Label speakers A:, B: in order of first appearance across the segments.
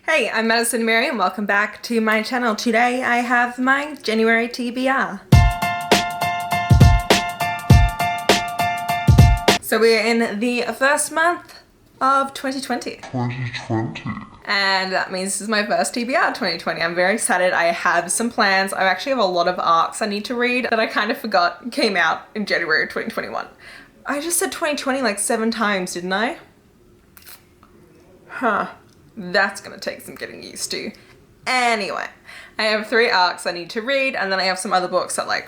A: Hey, I'm Madison Mary and welcome back to my channel. Today I have my January TBR. So we're in the first month of 2020. And that means this is my first TBR 2020. I'm very excited. I have some plans. I actually have a lot of arcs I need to read that I kind of forgot came out in January of 2021. I just said 2020 like 7 times, didn't I? Huh. That's gonna take some getting used to. Anyway, I have 3 arcs I need to read, and then I have some other books that I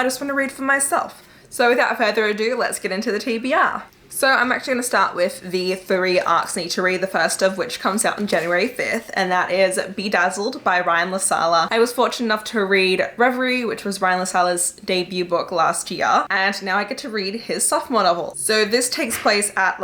A: just want to read for myself. So without further ado, let's get into the TBR. So I'm actually going to start with the 3 arcs I need to read, the first of which comes out on January 5th, and that is Bedazzled by Ryan LaSala. I was fortunate enough to read Reverie, which was Ryan LaSala's debut book last year, and now I get to read his sophomore novel. So this takes place at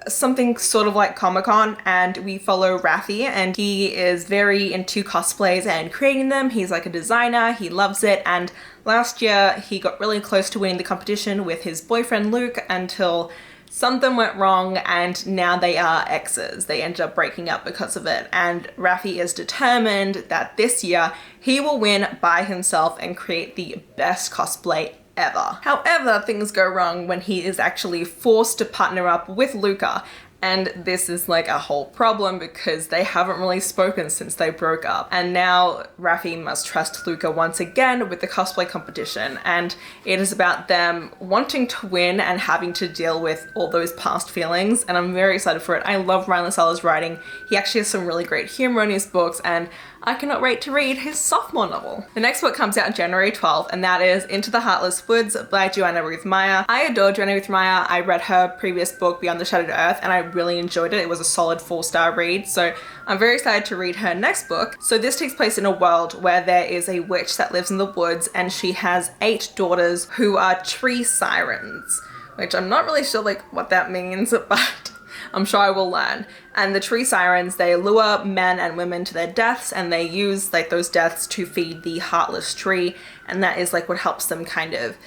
A: something sort of like Comic-Con, and we follow Raffi, and he is very into cosplays and creating them. He's like a designer, he loves it, and last year he got really close to winning the competition with his boyfriend Luke until something went wrong, and now they are exes. They ended up breaking up because of it, and Raffi is determined that this year he will win by himself and create the best cosplay ever. However, things go wrong when he is actually forced to partner up with Luca, and this is like a whole problem because they haven't really spoken since they broke up. And now Raffi must trust Luca once again with the cosplay competition, and it is about them wanting to win and having to deal with all those past feelings, and I'm very excited for it. I love Ryan LaSala's writing. He actually has some really great humor in his books, and I cannot wait to read his sophomore novel. The next book comes out January 12th, and that is Into the Heartless Woods by Joanna Ruth Meyer. I adore Joanna Ruth Meyer. I read her previous book, Beyond the Shattered Earth, and I really enjoyed it. It was a solid 4-star read, so I'm very excited to read her next book. So this takes place in a world where there is a witch that lives in the woods, and she has 8 daughters who are tree sirens, which I'm not really sure what that means, but I'm sure I will learn. And the tree sirens, they lure men and women to their deaths, and they use those deaths to feed the heartless tree, and that is what helps them kind of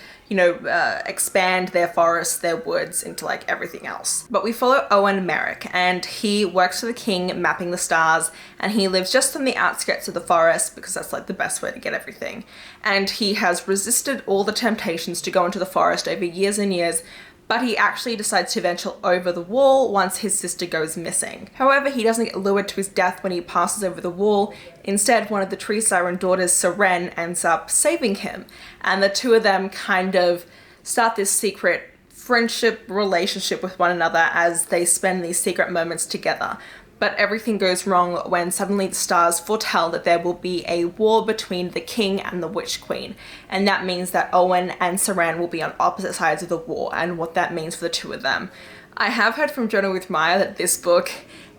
A: expand their forests, their woods into everything else. But we follow Owen Merrick, and he works for the king mapping the stars, and he lives just on the outskirts of the forest because that's the best way to get everything. And he has resisted all the temptations to go into the forest over years and years, but he actually decides to venture over the wall once his sister goes missing. However, he doesn't get lured to his death when he passes over the wall. Instead, one of the tree siren daughters, Seren, ends up saving him, and the two of them kind of start this secret friendship relationship with one another as they spend these secret moments together. But everything goes wrong when suddenly the stars foretell that there will be a war between the king and the witch queen. And that means that Owen and Seren will be on opposite sides of the war, and what that means for the two of them. I have heard from Joanna Ruth Meyer that this book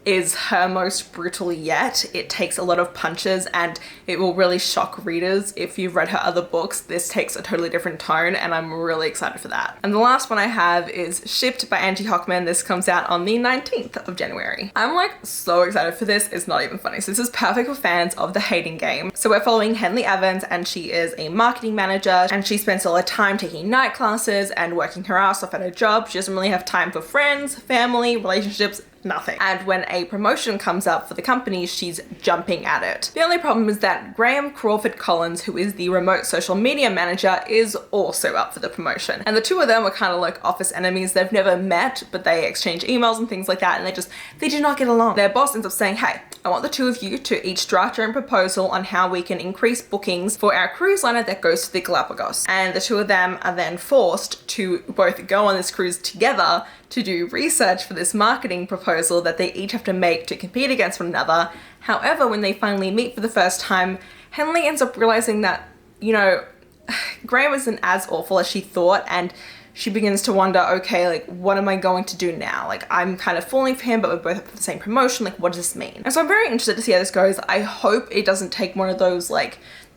A: is her most brutal yet. It takes a lot of punches, and it will really shock readers. If you've read her other books, this takes a totally different tone, and I'm really excited for that. And the last one I have is Shipped by Angie Hockman. This comes out on the 19th of January. I'm so excited for this, it's not even funny. So this is perfect for fans of The Hating Game. So we're following Henley Evans, and she is a marketing manager, and she spends all her time taking night classes and working her ass off at her job. She doesn't really have time for friends, family, relationships, nothing. And when a promotion comes up for the company, she's jumping at it. The only problem is that Graham Crawford Collins, who is the remote social media manager, is also up for the promotion. And the two of them are kind of office enemies. They've never met, but they exchange emails and things like that, and they do not get along. Their boss ends up saying, hey, I want the two of you to each draft your own proposal on how we can increase bookings for our cruise liner that goes to the Galapagos. And the two of them are then forced to both go on this cruise together to do research for this marketing proposal that they each have to make to compete against one another. However, when they finally meet for the first time, Henley ends up realizing that, Graham isn't as awful as she thought, and she begins to wonder, okay, what am I going to do now? I'm kind of falling for him, but we're both up for the same promotion. What does this mean? And so I'm very interested to see how this goes. I hope it doesn't take one of those,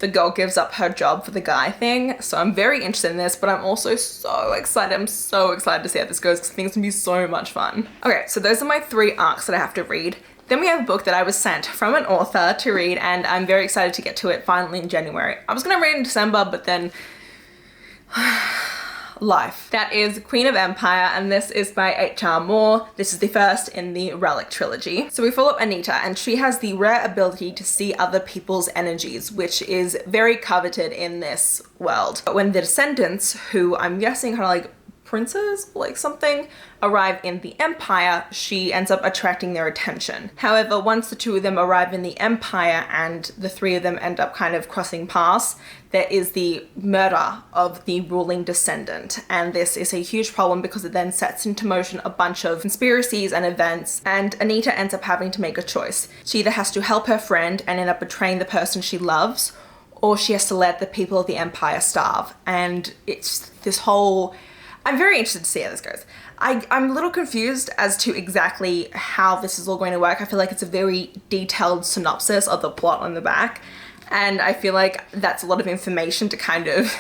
A: the girl gives up her job for the guy thing. So I'm very interested in this, but I'm also so excited. I'm so excited to see how this goes because I think it's gonna be so much fun. Okay, so those are my 3 arcs that I have to read. Then we have a book that I was sent from an author to read, and I'm very excited to get to it finally in January. I was gonna read it in December, but then life. That is Queen of Empire, and this is by H.R. Moore. This is the first in the Relic trilogy. So we follow Anita, and she has the rare ability to see other people's energies, which is very coveted in this world. But when the descendants, who I'm guessing are like princes, like something, arrive in the Empire, she ends up attracting their attention. However, once the two of them arrive in the Empire and the three of them end up kind of crossing paths, there is the murder of the ruling descendant. And this is a huge problem because it then sets into motion a bunch of conspiracies and events, and Anita ends up having to make a choice. She either has to help her friend and end up betraying the person she loves, or she has to let the people of the Empire starve. And it's this whole... I'm very interested to see how this goes. I'm a little confused as to exactly how this is all going to work. I feel like it's a very detailed synopsis of the plot on the back, and I feel like that's a lot of information to kind of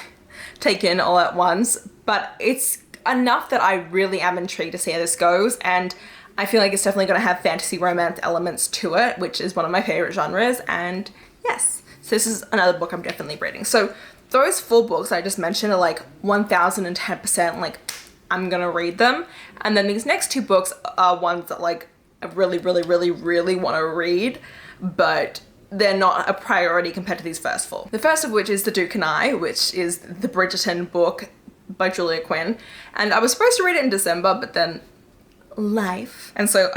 A: take in all at once, but it's enough that I really am intrigued to see how this goes, and I feel like it's definitely going to have fantasy romance elements to it, which is one of my favorite genres, and yes. So this is another book I'm definitely reading. So those 4 books I just mentioned are like 1010% like I'm gonna read them. And then these next 2 books are ones that like I really want to read, but they're not a priority compared to these first 4. The first of which is The Duke and I, which is the Bridgerton book by Julia Quinn. And I was supposed to read it in December, but then life. And so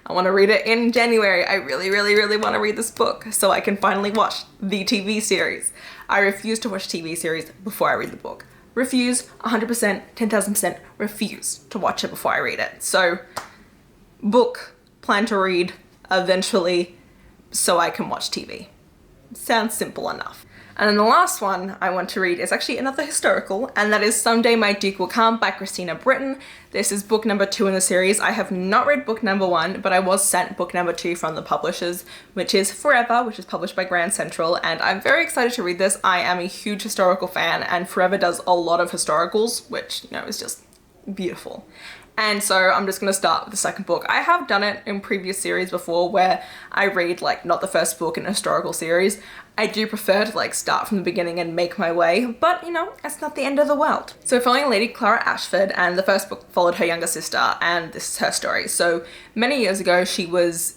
A: I want to read it in January. I really want to read this book so I can finally watch the TV series. I refuse to watch TV series before I read the book. Refuse, 100%, 10,000%, refuse to watch it before I read it. So, book, plan to read eventually so I can watch TV. Sounds simple enough. And then the last one I want to read is actually another historical, and that is Someday My Duke Will Come by Christina Britton. This is book number 2 in the series. I have not read book number 1, but I was sent book number 2 from the publishers, which is Forever, which is published by Grand Central, and I'm very excited to read this. I am a huge historical fan, and Forever does a lot of historicals, which, you know, is just beautiful. And so I'm just gonna start with the second book. I have done it in previous series before where I read like not the first book in a historical series. I do prefer to like start from the beginning and make my way, but you know, it's not the end of the world. So following Lady Clara Ashford, and the first book followed her younger sister, and this is her story. So many years ago she was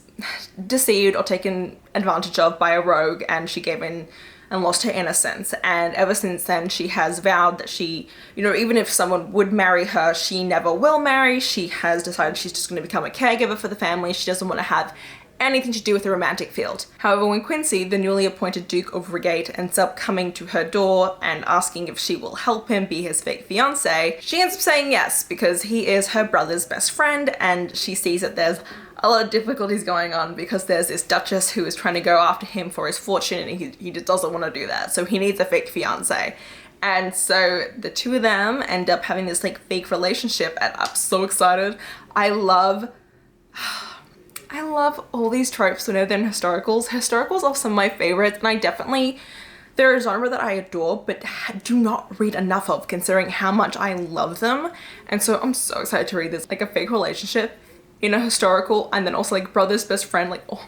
A: deceived or taken advantage of by a rogue, and she gave in and lost her innocence, and ever since then she has vowed that she, you know, even if someone would marry her, she never will marry. She has decided she's just going to become a caregiver for the family. She doesn't want to have anything to do with the romantic field. However, when Quincy, the newly appointed Duke of Reigate, ends up coming to her door and asking if she will help him be his fake fiance, she ends up saying yes, because he is her brother's best friend, and she sees that there's a lot of difficulties going on because there's this duchess who is trying to go after him for his fortune, and he just doesn't want to do that, so he needs a fake fiance. And so the two of them end up having this like fake relationship, and I'm so excited. I love all these tropes whenever they're in historicals. Historicals are some of my favorites, and they're a genre that I adore, but do not read enough of considering how much I love them. And so I'm so excited to read this, like a fake relationship in a historical, and then also like brother's best friend, like, oh,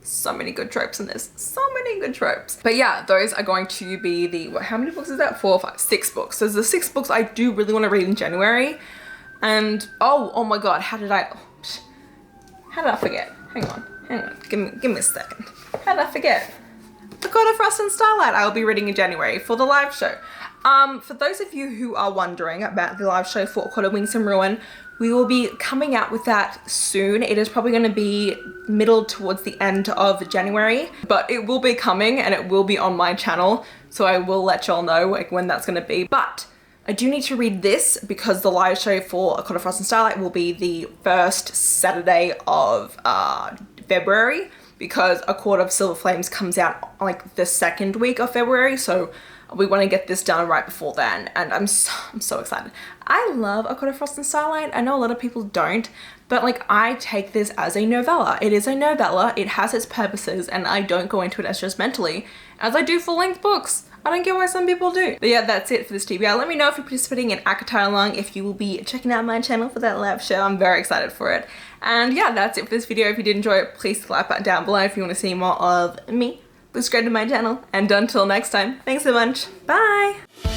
A: so many good tropes in this, so many good tropes. But yeah, those are going to be the, how many books is that? 4 or 5, 6 books. So the 6 books I do really want to read in January. And oh my god, how did I forget? Hang on, give me a second. How did I forget? The God of Frost and Starlight I will be reading in January for the live show. For those of you who are wondering about the live show for Court of Wings and Ruin, we will be coming out with that soon. It is probably going to be middle towards the end of January, but it will be coming and it will be on my channel, so I will let y'all know like when that's going to be. But I do need to read this because the live show for A Court of Frost and Starlight will be the first Saturday of February, because A Court of Silver Flames comes out like the 2nd week of February, so we want to get this done right before then, and I'm so excited. I love A Court of Frost and Starlight. I know a lot of people don't, but like I take this as a novella. It is a novella, it has its purposes, and I don't go into it as just mentally, as I do full-length books. I don't get why some people do. But yeah, that's it for this TBR. Let me know if you're participating in ACOTAR Along, if you will be checking out my channel for that live show. I'm very excited for it. And yeah, that's it for this video. If you did enjoy it, please hit the like button down below if you want to see more of me. Subscribe to my channel, and until next time, thanks a bunch. Bye!